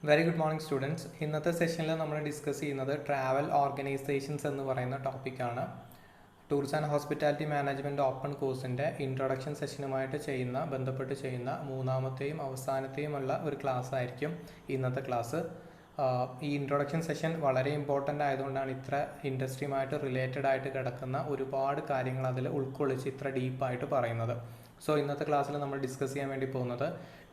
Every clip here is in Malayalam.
Very good morning students. ഇന്നത്തെ സെഷനിൽ നമ്മൾ ഡിസ്കസ് ചെയ്യുന്നത് ട്രാവൽ ഓർഗനൈസേഷൻസ് എന്ന് പറയുന്ന ടോപ്പിക്കാണ്. Tourist and hospitality management open കോഴ്സിൻ്റെ ഇൻട്രൊഡക്ഷൻ സെഷനുമായിട്ട് ബന്ധപ്പെട്ട് ചെയ്യുന്ന മൂന്നാമത്തെയും അവസാനത്തെയുമുള്ള ഒരു ക്ലാസ് ആയിരിക്കും ഇന്നത്തെ ക്ലാസ്. ഈ ഇൻട്രൊഡക്ഷൻ സെഷൻ വളരെ ഇമ്പോർട്ടൻ്റ് ആയതുകൊണ്ടാണ് ഇത്ര ഇൻഡസ്ട്രിയുമായിട്ട് റിലേറ്റഡ് ആയിട്ട് കിടക്കുന്ന ഒരുപാട് കാര്യങ്ങൾ അതിൽ ഉൾക്കൊള്ളിച്ച് ഇത്ര ഡീപ്പായിട്ട് പറയുന്നത്. സോ ഇന്നത്തെ ക്ലാസ്സിൽ നമ്മൾ ഡിസ്കസ് ചെയ്യാൻ വേണ്ടി പോകുന്നത്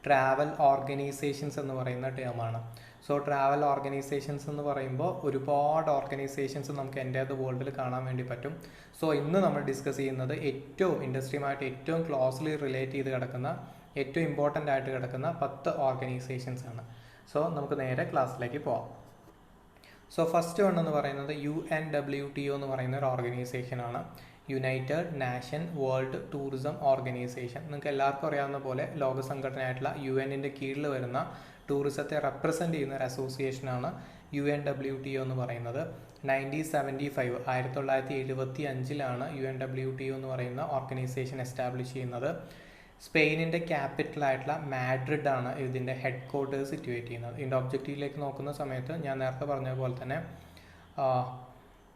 ട്രാവൽ ഓർഗനൈസേഷൻസ് എന്ന് പറയുന്ന ടേമാണ്. സോ ട്രാവൽ ഓർഗനൈസേഷൻസ് എന്ന് പറയുമ്പോൾ ഒരുപാട് ഓർഗനൈസേഷൻസ് നമുക്ക് എൻ്റെ വേൾഡിൽ കാണാൻ വേണ്ടി പറ്റും. സോ ഇന്ന് നമ്മൾ ഡിസ്കസ് ചെയ്യുന്നത് ഏറ്റവും ഇൻഡസ്ട്രിയുമായിട്ട് ഏറ്റവും ക്ലോസ്ലി റിലേറ്റ് ചെയ്ത് കിടക്കുന്ന ഏറ്റവും ഇമ്പോർട്ടൻ്റ് ആയിട്ട് കിടക്കുന്ന 10 ഓർഗനൈസേഷൻസ് ആണ്. സോ നമുക്ക് നേരെ ക്ലാസ്സിലേക്ക് പോവാം. സോ ഫസ്റ്റ് വൺ എന്ന് പറയുന്നത് UNWTO എന്ന് പറയുന്ന ഒരു ഓർഗനൈസേഷനാണ്. United Nation World Tourism Organisation. നിങ്ങൾക്ക് എല്ലാവർക്കും അറിയാവുന്ന പോലെ ലോക സംഘടനയായിട്ടുള്ള UN-ൻ്റെ കീഴിൽ വരുന്ന ടൂറിസത്തെ റെപ്രസെൻറ്റ് ചെയ്യുന്ന ഒരു അസോസിയേഷനാണ് UNWTO എന്ന് പറയുന്നത്. 1975 UNWTO എന്ന് പറയുന്ന ഓർഗനൈസേഷൻ എസ്റ്റാബ്ലിഷ് ചെയ്യുന്നത്. സ്പെയിനിൻ്റെ ക്യാപിറ്റലായിട്ടുള്ള മാഡ്രിഡ് ആണ് ഇതിൻ്റെ ഹെഡ് ക്വാർട്ടേഴ്സ് സിറ്റുവേറ്റ് ചെയ്യുന്നത്. ഇതിൻ്റെ ഒബ്ജക്റ്റീവിലേക്ക് നോക്കുന്ന സമയത്ത് ഞാൻ നേരത്തെ പറഞ്ഞ പോലെ തന്നെ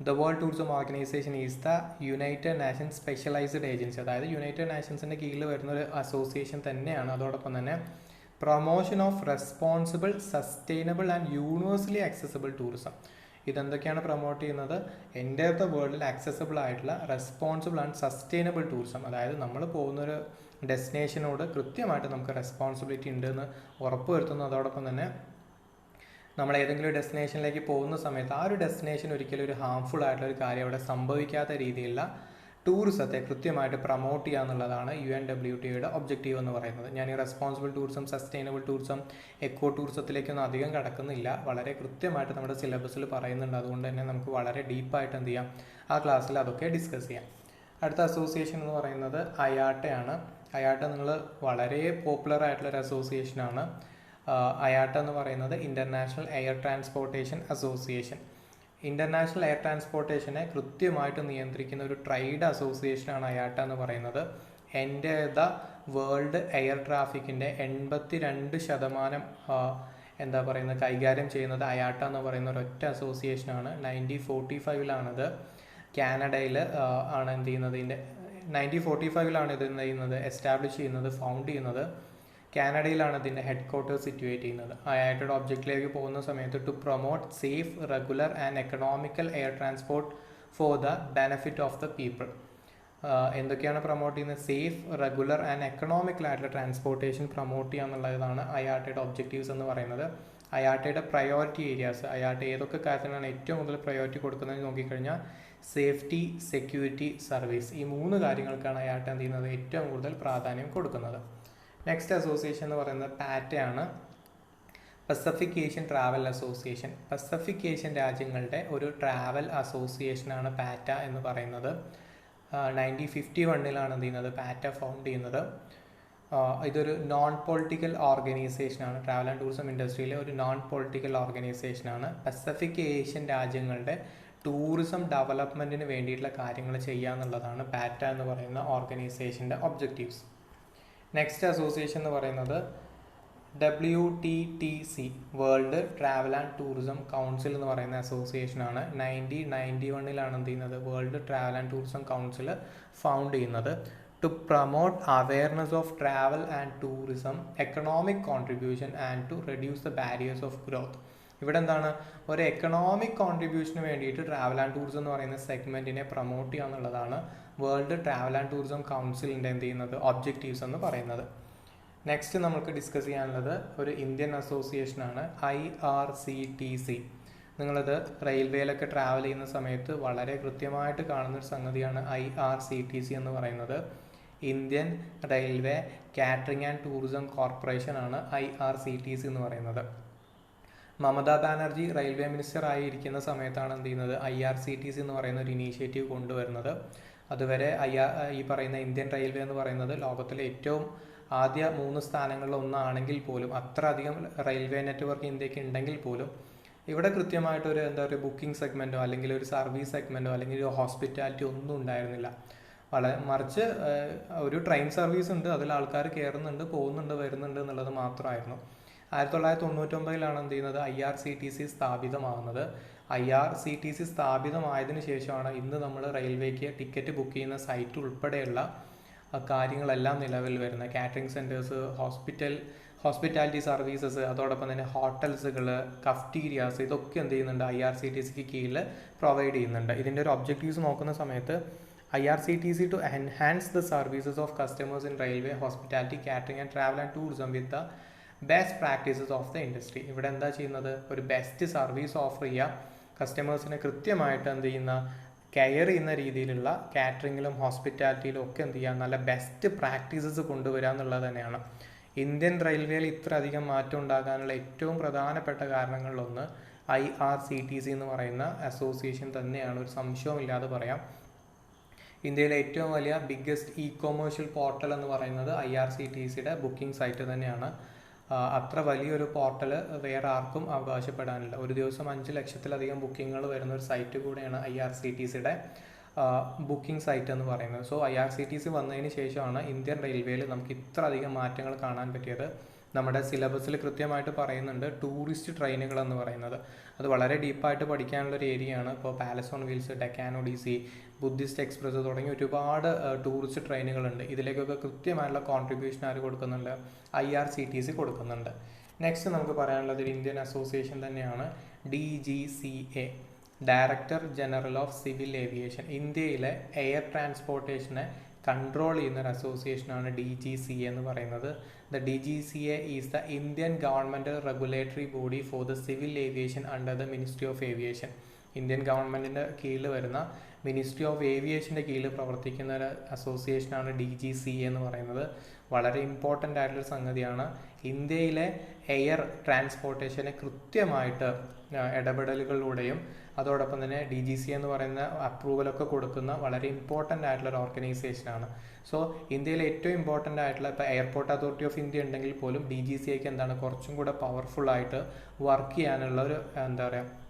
the World Tourism Organisation is the United Nations specialised agency. അതായത് യുണൈറ്റഡ് നാഷൻസിൻ്റെ കീഴിൽ വരുന്ന ഒരു അസോസിയേഷൻ തന്നെയാണ്. അതോടൊപ്പം തന്നെ promotion of responsible, sustainable and universally accessible tourism. ഇതെന്തൊക്കെയാണ് പ്രൊമോട്ട് ചെയ്യുന്നത്? എൻ്റെ ദ വേൾഡിൽ ആക്സസിബിൾ ആയിട്ടുള്ള റെസ്പോൺസിബിൾ ആൻഡ് സസ്റ്റൈനബിൾ ടൂറിസം. അതായത് നമ്മൾ പോകുന്നൊരു ഡെസ്റ്റിനേഷനോട് കൃത്യമായിട്ട് നമുക്ക് റെസ്പോൺസിബിലിറ്റി ഉണ്ടെന്ന് ഉറപ്പുവരുത്തുന്നു. അതോടൊപ്പം തന്നെ നമ്മൾ ഏതെങ്കിലും ഡെസ്റ്റിനേഷനിലേക്ക് പോകുന്ന സമയത്ത് ആ ഒരു ഡെസ്റ്റിനേഷൻ ഒരിക്കലും ഒരു ഹാംഫുൾ ആയിട്ടുള്ള ഒരു കാര്യം അവിടെ സംഭവിക്കാത്ത രീതിയിലുള്ള ടൂറിസത്തെ കൃത്യമായിട്ട് പ്രൊമോട്ട് ചെയ്യുക എന്നുള്ളതാണ് UNWTOയുടെ ഒബ്ജക്റ്റീവ് എന്ന് പറയുന്നത്. ഞാൻ ഈ responsible tourism, sustainable tourism, eco ടൂറിസത്തിലേക്കൊന്നും അധികം കടക്കുന്നില്ല. വളരെ കൃത്യമായിട്ട് നമ്മുടെ സിലബസിൽ പറയുന്നുണ്ട്. അതുകൊണ്ട് തന്നെ നമുക്ക് വളരെ ഡീപ്പായിട്ട് എന്ത് ചെയ്യാം, ആ ക്ലാസ്സിൽ അതൊക്കെ ഡിസ്കസ് ചെയ്യാം. അടുത്ത അസോസിയേഷൻ എന്ന് പറയുന്നത് അയാട്ടയാണ്. അയാട്ട നിങ്ങൾ വളരെ പോപ്പുലർ ആയിട്ടുള്ളൊരു അസോസിയേഷനാണ്. അയാട്ട എന്ന് പറയുന്നത് International Air Transportation Association. International Air ട്രാൻസ്പോർട്ടേഷനെ കൃത്യമായിട്ട് നിയന്ത്രിക്കുന്ന ഒരു ട്രൈഡ് അസോസിയേഷനാണ് അയാട്ട എന്ന് പറയുന്നത്. എൻ്റെ ദ വേൾഡ് എയർ ട്രാഫിക്കിൻ്റെ 82% എന്താ പറയുന്നത് കൈകാര്യം ചെയ്യുന്നത് അയാട്ട എന്ന് പറയുന്ന ഒരൊറ്റ അസോസിയേഷനാണ്. 1945 കാനഡയിൽ ആണ് എന്ത് ചെയ്യുന്നത്, ഇതിൻ്റെ 1945 ഇത് എന്ത് ചെയ്യുന്നത്, എസ്റ്റാബ്ലിഷ് ചെയ്യുന്നത്, ഫൗണ്ട് ചെയ്യുന്നത്. കാനഡയിലാണ് ഇതിൻ്റെ ഹെഡ് ക്വാർട്ടേഴ്സ് സിറ്റുവേറ്റ് ചെയ്യുന്നത്. അയാളുടെ ഒബ്ജക്റ്റിലേക്ക് പോകുന്ന സമയത്ത് to promote safe, regular and economical air transport for the benefit of the people. എന്തൊക്കെയാണ് പ്രൊമോട്ട് ചെയ്യുന്നത്? സേഫ്, റെഗുലർ ആൻഡ് എക്കണോമിക്കൽ ആയിട്ടുള്ള ട്രാൻസ്പോർട്ടേഷൻ പ്രൊമോട്ട് ചെയ്യുക എന്നുള്ളതാണ് അയാട്ടയുടെ ഒബ്ജക്റ്റീവ്സ് എന്ന് പറയുന്നത്. അയാട്ടയുടെ പ്രയോറിറ്റി ഏരിയാസ്, അയാട്ട ഏതൊക്കെ കാര്യത്തിനാണ് ഏറ്റവും കൂടുതൽ പ്രയോറിറ്റി കൊടുക്കുന്നത് നോക്കിക്കഴിഞ്ഞാൽ സേഫ്റ്റി, സെക്യൂരിറ്റി, സർവീസ്, ഈ 3 കാര്യങ്ങൾക്കാണ് അയാട്ട എന്ത് ചെയ്യുന്നത്, ഏറ്റവും കൂടുതൽ പ്രാധാന്യം കൊടുക്കുന്നത്. നെക്സ്റ്റ് അസോസിയേഷൻ എന്ന് പറയുന്നത് പാറ്റയാണ്. Pacific Asian Travel Association. Pacific Asian രാജ്യങ്ങളുടെ ഒരു ട്രാവൽ അസോസിയേഷനാണ് പാറ്റ എന്ന് പറയുന്നത്. 1951 എന്ത് ചെയ്യുന്നത്, പാറ്റ ഫൗണ്ട് ചെയ്യുന്നത്. ഇതൊരു നോൺ പൊളിറ്റിക്കൽ ഓർഗനൈസേഷനാണ്. ട്രാവൽ ആൻഡ് ടൂറിസം ഇൻഡസ്ട്രിയിലെ ഒരു നോൺ പൊളിറ്റിക്കൽ ഓർഗനൈസേഷനാണ്. പസഫിക് ഏഷ്യൻ രാജ്യങ്ങളുടെ ടൂറിസം ഡെവലപ്മെൻറ്റിന് വേണ്ടിയിട്ടുള്ള കാര്യങ്ങൾ ചെയ്യുക എന്നുള്ളതാണ് പാറ്റ എന്ന് പറയുന്ന ഓർഗനൈസേഷൻ്റെ ഒബ്ജക്റ്റീവ്സ്. നെക്സ്റ്റ് അസോസിയേഷൻ എന്ന് പറയുന്നത് WTTC, World Travel and Tourism Council എന്ന് പറയുന്ന അസോസിയേഷനാണ്. 1991 എന്ത് ചെയ്യുന്നത്, World Travel and Tourism Council found ചെയ്യുന്നത്. To promote awareness of travel and tourism, economic contribution and to reduce the barriers of growth. ഇവിടെ എന്താണ്, ഒരു എക്കണോമിക് കോൺട്രിബ്യൂഷന് വേണ്ടിയിട്ട് ട്രാവൽ ആൻഡ് ടൂറിസം എന്ന് പറയുന്ന സെഗ്മെൻറ്റിനെ പ്രൊമോട്ട് ചെയ്യുക എന്നുള്ളതാണ് വേൾഡ് ട്രാവൽ ആൻഡ് ടൂറിസം കൗൺസിലിൻ്റെ എന്ത് ചെയ്യുന്നത് ഒബ്ജക്റ്റീവ്സ് എന്ന് പറയുന്നത്. നെക്സ്റ്റ് നമുക്ക് ഡിസ്കസ് ചെയ്യാനുള്ളത് ഒരു ഇന്ത്യൻ അസോസിയേഷനാണ്, IRCTC. നിങ്ങളിത് റെയിൽവേയിലൊക്കെ ട്രാവൽ ചെയ്യുന്ന സമയത്ത് വളരെ കൃത്യമായിട്ട് കാണുന്നൊരു സംഗതിയാണ് IRCTC എന്ന് പറയുന്നത്. Indian railway catering and tourism corporation ആണ് IRCTC എന്ന് പറയുന്നത്. മമതാ ബാനർജി റെയിൽവേ മിനിസ്റ്റർ ആയിരിക്കുന്ന സമയത്താണ് എന്ത് ചെയ്യുന്നത്, IRCTC എന്ന് പറയുന്ന ഒരു ഇനീഷ്യേറ്റീവ് കൊണ്ടുവരുന്നത്. അതുവരെ ഈ പറയുന്ന ഇന്ത്യൻ റെയിൽവേ എന്ന് പറയുന്നത് ലോകത്തിലെ ഏറ്റവും ആദ്യ 3 സ്ഥാനങ്ങളിൽ ഒന്നാണെങ്കിൽ പോലും, അത്ര അധികം റെയിൽവേ നെറ്റ്വർക്ക് ഇന്ത്യക്ക് ഉണ്ടെങ്കിൽ പോലും ഇവിടെ കൃത്യമായിട്ടൊരു എന്താ പറയുക ബുക്കിംഗ് സെഗ്മെൻറ്റോ അല്ലെങ്കിൽ ഒരു സർവീസ് സെഗ്മെൻറ്റോ അല്ലെങ്കിൽ ഒരു ഹോസ്പിറ്റാലിറ്റി ഒന്നും ഉണ്ടായിരുന്നില്ല. മറിച്ച് ഒരു ട്രെയിൻ സർവീസ് ഉണ്ട്, അതിൽ ആൾക്കാർ കയറുന്നുണ്ട്, പോകുന്നുണ്ട്, വരുന്നുണ്ട് എന്നുള്ളത് മാത്രമായിരുന്നു. 1999 എന്ത് ചെയ്യുന്നത് IRCTC സ്ഥാപിതമാകുന്നത്. IRCTC സ്ഥാപിതമായതിനു ശേഷമാണ് ഇന്ന് നമ്മൾ റെയിൽവേക്ക് ടിക്കറ്റ് ബുക്ക് ചെയ്യുന്ന സൈറ്റ് ഉൾപ്പെടെയുള്ള കാര്യങ്ങളെല്ലാം നിലവിൽ വരുന്ന കാറ്ററിംഗ് സെൻറ്റേഴ്സ്, ഹോസ്പിറ്റാലിറ്റി സർവീസസ്, അതോടൊപ്പം തന്നെ ഹോട്ടൽസുകൾ, കഫ്റ്റീരിയാസ്, ഇതൊക്കെ എന്ത് ചെയ്യുന്നുണ്ട് IRCTCക്ക് കീഴിൽ പ്രൊവൈഡ് ചെയ്യുന്നുണ്ട്. ഇതിൻ്റെ ഒരു ഒബ്ജക്റ്റീവ്സ് നോക്കുന്ന സമയത്ത് IRCTC to enhance the services of customers in railway, hospitality, catering and travel and tourism with the best practices of the industry. ഇവിടെ എന്താ ചെയ്യുന്നത്? ഒരു ബെസ്റ്റ് സർവീസ് ഓഫർ ചെയ്യുക, കസ്റ്റമേഴ്സിനെ കൃത്യമായിട്ട് എന്ത് ചെയ്യുന്ന കെയർ ചെയ്യുന്ന രീതിയിലുള്ള കാറ്ററിങ്ങിലും ഹോസ്പിറ്റാലിറ്റിയിലും ഒക്കെ എന്ത് ചെയ്യുക, നല്ല ബെസ്റ്റ് പ്രാക്ടീസസ് കൊണ്ടുവരിക എന്നുള്ളത് തന്നെയാണ്. ഇന്ത്യൻ റെയിൽവേയിൽ ഇത്ര അധികം മാറ്റം ഉണ്ടാകാനുള്ള ഏറ്റവും പ്രധാനപ്പെട്ട കാരണങ്ങളിലൊന്ന് IRCTC എന്ന് പറയുന്ന അസോസിയേഷൻ തന്നെയാണ്, ഒരു സംശയവുമില്ലാതെ പറയാം. ഇന്ത്യയിലെ ഏറ്റവും വലിയ ബിഗ്ഗസ്റ്റ് കൊമേഴ്ഷ്യൽ പോർട്ടൽ എന്ന് പറയുന്നത് IRCTCയുടെ ബുക്കിംഗ് സൈറ്റ് തന്നെയാണ്. അത്ര വലിയൊരു പോർട്ടൽ വേറെ ആർക്കും അവകാശപ്പെടാനില്ല. ഒരു ദിവസം 5 ലക്ഷത്തിലധികം ബുക്കിങ്ങുകൾ വരുന്ന ഒരു സൈറ്റ് കൂടെയാണ് IRCTCയുടെ ബുക്കിംഗ് സൈറ്റ് എന്ന് പറയുന്നത്. സോ IRCTC വന്നതിന് ശേഷമാണ് ഇന്ത്യൻ റെയിൽവേയിൽ നമുക്ക് ഇത്ര അധികം മാറ്റങ്ങൾ കാണാൻ പറ്റിയത്. നമ്മുടെ സിലബസിൽ കൃത്യമായിട്ട് പറയുന്നുണ്ട് ടൂറിസ്റ്റ് ട്രെയിനുകൾ എന്ന് പറയുന്നത്. അത് വളരെ ഡീപ്പായിട്ട് പഠിക്കാനുള്ളൊരു ഏരിയയാണ്. ഇപ്പോൾ Palace on Wheels, Deccan Odyssey, Buddhist Express തുടങ്ങി ഒരുപാട് ടൂറിസ്റ്റ് ട്രെയിനുകളുണ്ട്. ഇതിലേക്കൊക്കെ കൃത്യമായിട്ടുള്ള കോൺട്രിബ്യൂഷൻ ആര് കൊടുക്കുന്നുണ്ട്? IRCTC കൊടുക്കുന്നുണ്ട്. നെക്സ്റ്റ് നമുക്ക് പറയാനുള്ളത് ഒരു ഇന്ത്യൻ അസോസിയേഷൻ തന്നെയാണ്, DGCA, director general of civil aviation. ഇന്ത്യയിലെ എയർ ട്രാൻസ്പോർട്ടേഷനെ കൺട്രോൾ ചെയ്യുന്ന ഒരു അസോസിയേഷനാണ് DGCA എന്ന് പറയുന്നത്. The DGCA is the Indian governmental regulatory body for the civil aviation under the Ministry of Aviation. Indian ഗവൺമെൻറ്റിൻ്റെ കീഴിൽ വരുന്ന മിനിസ്ട്രി ഓഫ് ഏവിയേഷൻ്റെ കീഴിൽ പ്രവർത്തിക്കുന്ന ഒരു അസോസിയേഷനാണ് DGCA എന്ന് പറയുന്നത്. വളരെ ഇമ്പോർട്ടൻ്റ് ആയിട്ടുള്ളൊരു സംഗതിയാണ്. ഇന്ത്യയിലെ എയർ ട്രാൻസ്പോർട്ടേഷനെ കൃത്യമായിട്ട് ഇടപെടലുകളിലൂടെയും അതോടൊപ്പം തന്നെ DGCA എന്ന് പറയുന്ന അപ്രൂവലൊക്കെ കൊടുക്കുന്ന വളരെ ഇമ്പോർട്ടൻ്റ് ആയിട്ടുള്ളൊരു ഓർഗനൈസേഷനാണ്. സോ ഇന്ത്യയിലെ ഏറ്റവും ഇമ്പോർട്ടൻ്റ് ആയിട്ടുള്ള ഇപ്പോൾ എയർപോർട്ട് അതോറിറ്റി ഓഫ് ഇന്ത്യ ഉണ്ടെങ്കിൽ പോലും DGCAക്ക് എന്താണ് കുറച്ചും കൂടെ പവർഫുള്ളായിട്ട് വർക്ക് ചെയ്യാനുള്ള ഒരു എന്താ പറയുക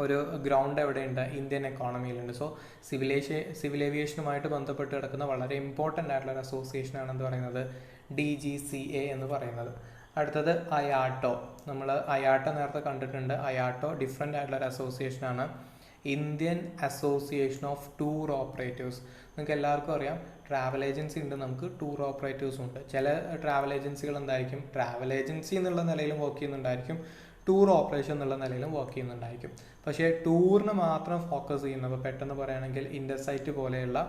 ഒരു ഗ്രൗണ്ട് എവിടെയുണ്ട്? ഇന്ത്യൻ എക്കോണമിയിലുണ്ട്. സോ സിവിൽ ഏവിയേഷനുമായിട്ട് ബന്ധപ്പെട്ട് കിടക്കുന്ന വളരെ ഇമ്പോർട്ടൻ്റ് ആയിട്ടുള്ള ഒരു അസോസിയേഷനാണെന്ന് പറയുന്നത് DGCA എന്ന് പറയുന്നത്. അടുത്തത് IATO. നമ്മൾ IATO നേരത്തെ കണ്ടിട്ടുണ്ട്. IATO ഡിഫറെൻ്റ് ആയിട്ടുള്ള ഒരു അസോസിയേഷനാണ്, Indian Association of Tour Operators. നിങ്ങൾക്ക് എല്ലാവർക്കും അറിയാം ട്രാവൽ ഏജൻസി ഉണ്ട്, നമുക്ക് ടൂർ ഓപ്പറേറ്റേഴ്സും ഉണ്ട്. ചില ട്രാവൽ ഏജൻസികൾ എന്തായിരിക്കും ട്രാവൽ ഏജൻസി എന്നുള്ള നിലയിലും വർക്ക് ചെയ്യുന്നുണ്ടായിരിക്കും, ടൂർ ഓപ്പറേഷൻ എന്നുള്ള നിലയിലും വർക്ക് ചെയ്യുന്നുണ്ടായിരിക്കും. പക്ഷേ ടൂറിന് മാത്രം ഫോക്കസ് ചെയ്യുന്ന, ഇപ്പോൾ പെട്ടെന്ന് പറയുകയാണെങ്കിൽ ഇൻഡർസൈറ്റ് പോലെയുള്ള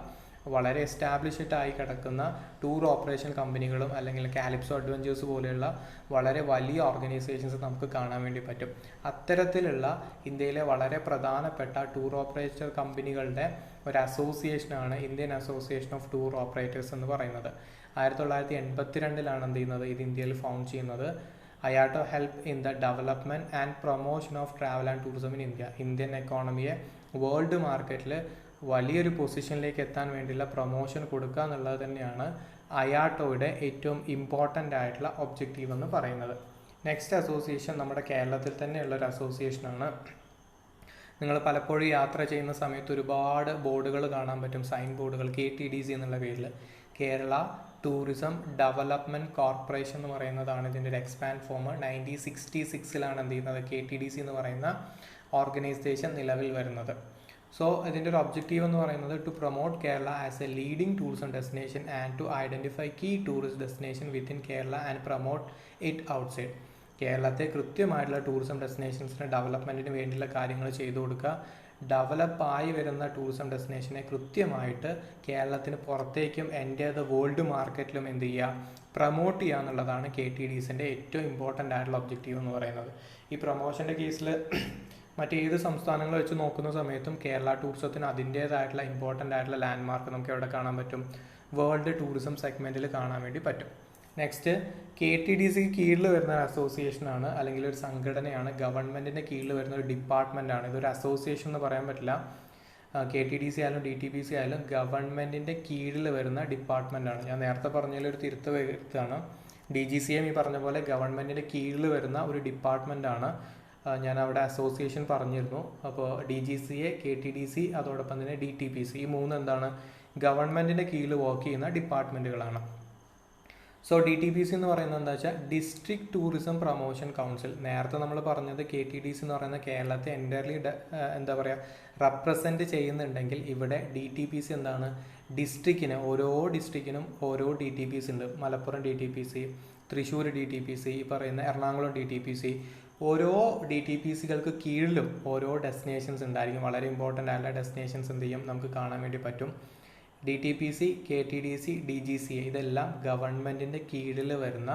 വളരെ എസ്റ്റാബ്ലിഷ്ഡ് ആയി കിടക്കുന്ന ടൂർ ഓപ്പറേഷൻ കമ്പനികളും അല്ലെങ്കിൽ കാലിപ്സോ അഡ്വഞ്ചേഴ്സ് പോലെയുള്ള വളരെ വലിയ ഓർഗനൈസേഷൻസ് നമുക്ക് കാണാൻ വേണ്ടി പറ്റും. അത്തരത്തിലുള്ള ഇന്ത്യയിലെ വളരെ പ്രധാനപ്പെട്ട ടൂർ ഓപ്പറേറ്റർ കമ്പനികളുടെ ഒരു അസോസിയേഷനാണ് Indian Association of Tour Operators എന്ന് പറയുന്നത്. 1982 എന്ത് ചെയ്യുന്നത്? ഇത് ഇന്ത്യയിൽ ഫൗണ്ട് ചെയ്യുന്നത്. IATO help in the development and promotion of travel and tourism in India. Indian എക്കോണമിയെ വേൾഡ് മാർക്കറ്റിൽ വലിയൊരു പൊസിഷനിലേക്ക് എത്താൻ വേണ്ടിയുള്ള പ്രൊമോഷൻ കൊടുക്കുക എന്നുള്ളത് തന്നെയാണ് IATOയുടെ ഏറ്റവും ഇമ്പോർട്ടൻ്റ് ആയിട്ടുള്ള ഒബ്ജക്റ്റീവ് എന്ന് പറയുന്നത്. നെക്സ്റ്റ് അസോസിയേഷൻ നമ്മുടെ കേരളത്തിൽ തന്നെയുള്ളൊരു അസോസിയേഷനാണ്. നിങ്ങൾ പലപ്പോഴും യാത്ര ചെയ്യുന്ന സമയത്ത് ഒരുപാട് ബോർഡുകൾ കാണാൻ പറ്റും, സൈൻ ബോർഡുകൾ, KTDC എന്നുള്ള പേരിൽ. കേരള ടൂറിസം ഡെവലപ്മെൻറ്റ് കോർപ്പറേഷൻ എന്ന് പറയുന്നതാണ് ഇതിൻ്റെ ഒരു എക്സ്പാൻഡ് ഫോം. 1966 എന്ത് ചെയ്യുന്നത് KTDC എന്ന് പറയുന്ന ഓർഗനൈസേഷൻ നിലവിൽ വരുന്നത്. സോ ഇതിൻ്റെ ഒരു ഒബ്ജക്റ്റീവ് എന്ന് പറയുന്നത് to promote Kerala as a leading tourism destination and to identify key tourist destination within Kerala and promote it outside. കേരളത്തെ കൃത്യമായിട്ടുള്ള ടൂറിസം ഡെസ്റ്റിനേഷൻസിന് ഡെവലപ്മെൻറ്റിന് വേണ്ടിയുള്ള കാര്യങ്ങൾ ചെയ്തു കൊടുക്കുക. ഡെവലപ്പായി വരുന്ന ടൂറിസം ഡെസ്റ്റിനേഷനെ കൃത്യമായിട്ട് കേരളത്തിന് പുറത്തേക്കും എൻ്റെ വേൾഡ് മാർക്കറ്റിലും എന്ത് ചെയ്യുക, പ്രൊമോട്ട് ചെയ്യുക എന്നുള്ളതാണ് KTDCൻ്റെ ഏറ്റവും ഇമ്പോർട്ടൻ്റ് ആയിട്ടുള്ള ഒബ്ജക്റ്റീവ് എന്ന് പറയുന്നത്. ഈ പ്രൊമോഷൻ്റെ കേസിൽ മറ്റേത് സംസ്ഥാനങ്ങൾ വെച്ച് നോക്കുന്ന സമയത്തും കേരള ടൂറിസത്തിന് അതിൻ്റേതായിട്ടുള്ള ഇമ്പോർട്ടൻ്റ് ആയിട്ടുള്ള ലാൻഡ് മാർക്ക് നമുക്ക് എവിടെ കാണാൻ പറ്റും? വേൾഡ് ടൂറിസം സെഗ്മെൻറ്റിൽ കാണാൻ വേണ്ടി പറ്റും. നെക്സ്റ്റ് KTDC കീഴിൽ വരുന്ന ഒരു അസോസിയേഷനാണ് അല്ലെങ്കിൽ ഒരു സംഘടനയാണ്, ഗവൺമെൻറ്റിൻ്റെ കീഴിൽ വരുന്ന ഒരു ഡിപ്പാർട്ട്മെൻറ്റാണ്. ഇതൊരു അസോസിയേഷൻ എന്ന് പറയാൻ പറ്റില്ല. KTDC ആയാലും DTPC ആയാലും ഗവൺമെൻറ്റിൻ്റെ കീഴിൽ വരുന്ന ഡിപ്പാർട്ട്മെൻറ്റാണ്. ഞാൻ നേരത്തെ പറഞ്ഞതിലൊരു തിരുത്ത് വരുത്താണ്. DGCA ഈ പറഞ്ഞ പോലെ ഗവൺമെൻറ്റിൻ്റെ കീഴിൽ വരുന്ന ഒരു ഡിപ്പാർട്ട്മെൻറ്റാണ്. ഞാൻ അവിടെ അസോസിയേഷൻ പറഞ്ഞിരുന്നു. അപ്പോൾ DGCA, KTDC അതോടൊപ്പം തന്നെ DTPC ഈ മൂന്ന് എന്താണ് ഗവൺമെൻറ്റിൻ്റെ കീഴിൽ വർക്ക് ചെയ്യുന്ന ഡിപ്പാർട്ട്മെൻറ്റുകളാണ്. സോ DTPC എന്ന് പറയുന്നത് എന്താ വെച്ചാൽ ഡിസ്ട്രിക്ട് ടൂറിസം പ്രൊമോഷൻ കൗൺസിൽ. നേരത്തെ നമ്മൾ പറഞ്ഞത് KTDC എന്ന് പറയുന്ന കേരളത്തെ എൻ്റയർലി എന്താ പറയുക റെപ്രസെൻറ്റ് ചെയ്യുന്നുണ്ടെങ്കിൽ ഇവിടെ DTPC എന്താണ് ഡിസ്ട്രിക്റ്റിന് ഓരോ ഡിസ്ട്രിക്റ്റിനും ഓരോ DTPC ഉണ്ട്. മലപ്പുറം DTPC, തൃശ്ശൂർ DTPC, ഈ പറയുന്ന എറണാകുളം DTPC, ഓരോ DTPCകൾക്ക് കീഴിലും ഓരോ ഡെസ്റ്റിനേഷൻസ് ഉണ്ടായിരിക്കും. വളരെ ഇമ്പോർട്ടൻ്റ് ആയിട്ടുള്ള ഡെസ്റ്റിനേഷൻസ് എന്ത് ചെയ്യും നമുക്ക് കാണാൻ വേണ്ടി പറ്റും. DTPC, KTDC, DGCA ഇതെല്ലാം ഗവൺമെൻറ്റിൻ്റെ കീഴിൽ വരുന്ന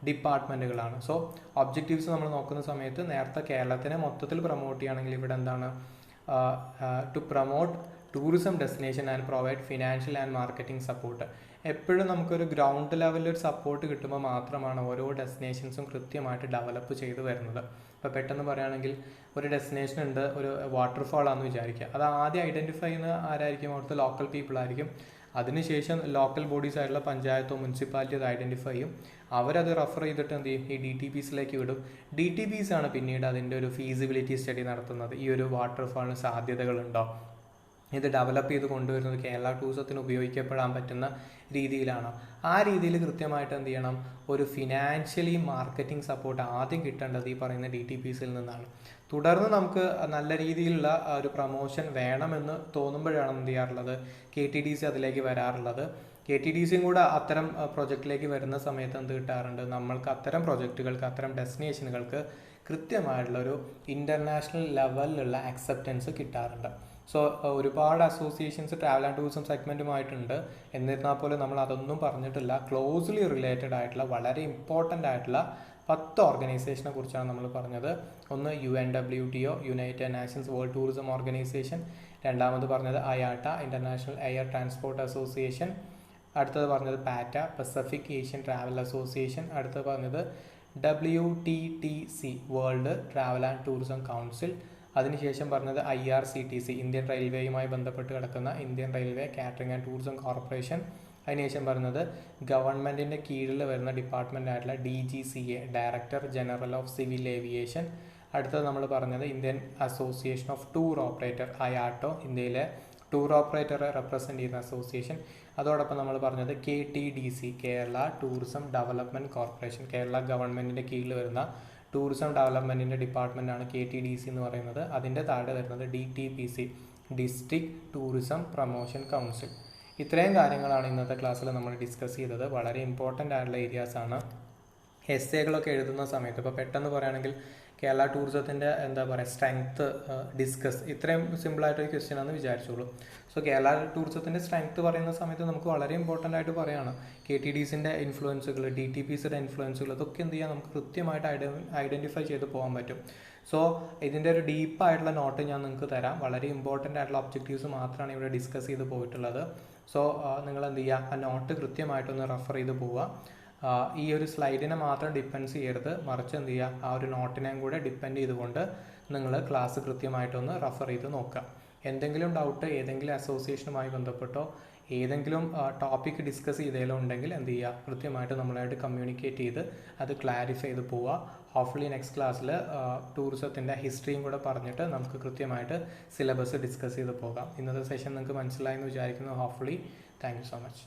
ഡിപ്പാർട്ട്മെൻറ്റുകളാണ്. സോ ഒബ്ജക്റ്റീവ്സ് നമ്മൾ നോക്കുന്ന സമയത്ത് നേരത്തെ കേരളത്തിനെ മൊത്തത്തിൽ പ്രൊമോട്ട് ചെയ്യുകയാണെങ്കിൽ ഇവിടെ എന്താണ് to promote tourism destination and provide financial and marketing support. എപ്പോഴും നമുക്കൊരു ഗ്രൗണ്ട് ലെവലിൽ ഒരു സപ്പോർട്ട് കിട്ടുമ്പോൾ മാത്രമാണ് ഓരോ ഡെസ്റ്റിനേഷൻസും കൃത്യമായിട്ട് ഡെവലപ്പ് ചെയ്ത് വരുന്നത്. ഇപ്പോൾ പെട്ടെന്ന് പറയുകയാണെങ്കിൽ ഒരു ഡെസ്റ്റിനേഷൻ ഉണ്ട്, ഒരു വാട്ടർഫാൾ ആണെന്ന് വിചാരിക്കുക. അത് ആദ്യം ഐഡൻറ്റിഫൈ ചെയ്യുന്ന ആരായിരിക്കും? അവിടുത്തെ ലോക്കൽ പീപ്പിൾ ആയിരിക്കും. അതിനുശേഷം ലോക്കൽ ബോഡീസ് ആയിട്ടുള്ള പഞ്ചായത്തോ മുനിസിപ്പാലിറ്റി അത് ഐഡൻറ്റിഫൈ ചെയ്യും. അവരത് റെഫർ ചെയ്തിട്ട് എന്ത് ചെയ്യും? ഈ DTPCയിലേക്ക് വിടും. DTPC ആണ് പിന്നീട് അതിൻ്റെ ഒരു ഫീസിബിലിറ്റി സ്റ്റഡി നടത്തുന്നത്. ഈ ഒരു വാട്ടർഫാളിന് സാധ്യതകളുണ്ടോ, ഇത് ഡെവലപ്പ് ചെയ്ത് കൊണ്ടുവരുന്നത് കേരള ടൂറിസത്തിന് ഉപയോഗിക്കപ്പെടാൻ പറ്റുന്ന രീതിയിലാണോ, ആ രീതിയിൽ കൃത്യമായിട്ട് എന്ത് ചെയ്യണം? ഒരു ഫിനാൻഷ്യലി മാർക്കറ്റിംഗ് സപ്പോർട്ട് ആദ്യം കിട്ടേണ്ടത് ഈ പറയുന്ന DTPCയിൽ നിന്നാണ്. തുടർന്ന് നമുക്ക് നല്ല രീതിയിലുള്ള ഒരു പ്രൊമോഷൻ വേണമെന്ന് തോന്നുമ്പോഴാണ് എന്ത് ചെയ്യാറുള്ളത്? KTDC അതിലേക്ക് വരാറുള്ളത്. KTDCയും കൂടെ അത്തരം പ്രൊജക്റ്റിലേക്ക് വരുന്ന സമയത്ത് എന്ത് കിട്ടാറുണ്ട്? നമ്മൾക്ക് അത്തരം പ്രൊജക്റ്റുകൾക്ക്, അത്തരം ഡെസ്റ്റിനേഷനുകൾക്ക് കൃത്യമായിട്ടുള്ള ഒരു ഇൻ്റർനാഷണൽ ലെവലിലുള്ള അക്സെപ്റ്റൻസ് കിട്ടാറുണ്ട്. സോ ഒരുപാട് അസോസിയേഷൻസ് ട്രാവൽ ആൻഡ് ടൂറിസം സെഗ്മെൻറ്റുമായിട്ടുണ്ട്. എന്നിരുന്നാൽ പോലും നമ്മൾ അതൊന്നും പറഞ്ഞിട്ടില്ല. ക്ലോസ്ലി റിലേറ്റഡ് ആയിട്ടുള്ള വളരെ ഇമ്പോർട്ടൻ്റ് ആയിട്ടുള്ള 10 ഓർഗനൈസേഷനെ കുറിച്ചാണ് നമ്മൾ പറഞ്ഞത്. ഒന്ന് UNWTO, United Nations world Tourism organisation. രണ്ടാമത് പറഞ്ഞത് IATA, international air transport association. അടുത്തത് പറഞ്ഞത് PATA, Pacific Asian Travel association. അടുത്തത് പറഞ്ഞത് WTTC, World Travel and Tourism council. അതിനുശേഷം പറഞ്ഞത് IRCTC, ഇന്ത്യൻ റെയിൽവേയുമായി ബന്ധപ്പെട്ട് കിടക്കുന്ന Indian railway catering and tourism corporation. അതിനുശേഷം പറഞ്ഞത് ഗവൺമെൻറ്റിൻ്റെ കീഴിൽ വരുന്ന ഡിപ്പാർട്ട്മെൻ്റ് ആയിട്ടുള്ള DGCA, director general of civil aviation. അടുത്തത് നമ്മൾ പറഞ്ഞത് Indian Association of tour operator, IATO, ഇന്ത്യയിലെ ടൂർ ഓപ്പറേറ്ററെ റെപ്രസെൻ്റ് ചെയ്യുന്ന അസോസിയേഷൻ. അതോടൊപ്പം നമ്മൾ പറഞ്ഞത് KTDC, Kerala tourism development corporation, Kerala ഗവൺമെൻറ്റിൻ്റെ കീഴിൽ വരുന്ന ടൂറിസം ഡെവലപ്മെൻറ്റിൻ്റെ ഡിപ്പാർട്ട്മെൻറ്റാണ് KTDC എന്ന് പറയുന്നത്. അതിൻ്റെ താഴെ വരുന്നത് DTPC, district tourism promotion council. ഇത്രയും കാര്യങ്ങളാണ് ഇന്നത്തെ ക്ലാസ്സിൽ നമ്മൾ ഡിസ്കസ് ചെയ്തത്. വളരെ ഇമ്പോർട്ടൻ്റ് ആയിട്ടുള്ള ഏരിയാസാണ്. എസ്സേകളൊക്കെ എഴുതുന്ന സമയത്ത് ഇപ്പോൾ പെട്ടെന്ന് പറയുകയാണെങ്കിൽ കേരള ടൂറിസത്തിൻ്റെ എന്താ പറയുക സ്ട്രെങ്ത്ത് ഡിസ്കസ്, ഇത്രയും സിമ്പിളായിട്ടൊരു ക്വസ്റ്റ്യൻ ആണെന്ന് വിചാരിച്ചോളൂ. സോ കേരള ടൂറിസത്തിൻ്റെ സ്ട്രെങ്ത്ത് പറയുന്ന സമയത്ത് നമുക്ക് വളരെ ഇമ്പോർട്ടൻ്റ് ആയിട്ട് പറയുകയാണ് KTDCൻ്റെ ഇൻഫ്ലുവൻസുകൾ, DTPCയുടെ ഇൻഫ്ലുവൻസുകൾ, ഇതൊക്കെ എന്ത് ചെയ്യാം നമുക്ക് കൃത്യമായിട്ട് ഐഡൻറ്റിഫൈ ചെയ്ത് പോകാൻ പറ്റും. സോ ഇതിൻ്റെ ഒരു ഡീപ്പായിട്ടുള്ള നോട്ട് ഞാൻ നിങ്ങൾക്ക് തരാം. വളരെ ഇമ്പോർട്ടൻ്റ് ആയിട്ടുള്ള ഒബ്ജക്റ്റീവ്സ് മാത്രമാണ് ഇവിടെ ഡിസ്കസ് ചെയ്ത് പോയിട്ടുള്ളത്. സോ നിങ്ങൾ എന്ത് ചെയ്യുക? ആ നോട്ട് കൃത്യമായിട്ടൊന്ന് റെഫർ ചെയ്ത് പോവുക. ഈ ഒരു സ്ലൈഡിനെ മാത്രം ഡിപ്പെൻഡ് ചെയ്യരുത്, മറിച്ച് എന്ത് ചെയ്യുക? ആ ഒരു നോട്ടിനെയും കൂടെ ഡിപ്പെൻഡ് ചെയ്തുകൊണ്ട് നിങ്ങൾ ക്ലാസ് കൃത്യമായിട്ടൊന്ന് റെഫർ ചെയ്ത് നോക്കുക. എന്തെങ്കിലും ഡൗട്ട് ഏതെങ്കിലും അസോസിയേഷനുമായി ബന്ധപ്പെട്ടോ ഏതെങ്കിലും ടോപ്പിക്ക് ഡിസ്കസ് ചെയ്തതിലോ ഉണ്ടെങ്കിൽ എന്ത് ചെയ്യുക? കൃത്യമായിട്ട് നമ്മളായിട്ട് കമ്മ്യൂണിക്കേറ്റ് ചെയ്ത് അത് ക്ലാരിഫൈ ചെയ്ത് പോവുക. ഹോപ്പ്ഫുള്ളി നെക്സ്റ്റ് ക്ലാസ്സിൽ ടൂറിസത്തിൻ്റെ ഹിസ്റ്ററിയും കൂടെ പറഞ്ഞിട്ട് നമുക്ക് കൃത്യമായിട്ട് സിലബസ് ഡിസ്കസ് ചെയ്ത് പോകാം. ഇന്നത്തെ സെഷൻ നിങ്ങൾക്ക് മനസ്സിലായെന്ന് വിചാരിക്കുന്നു. Hopefully thank you so much.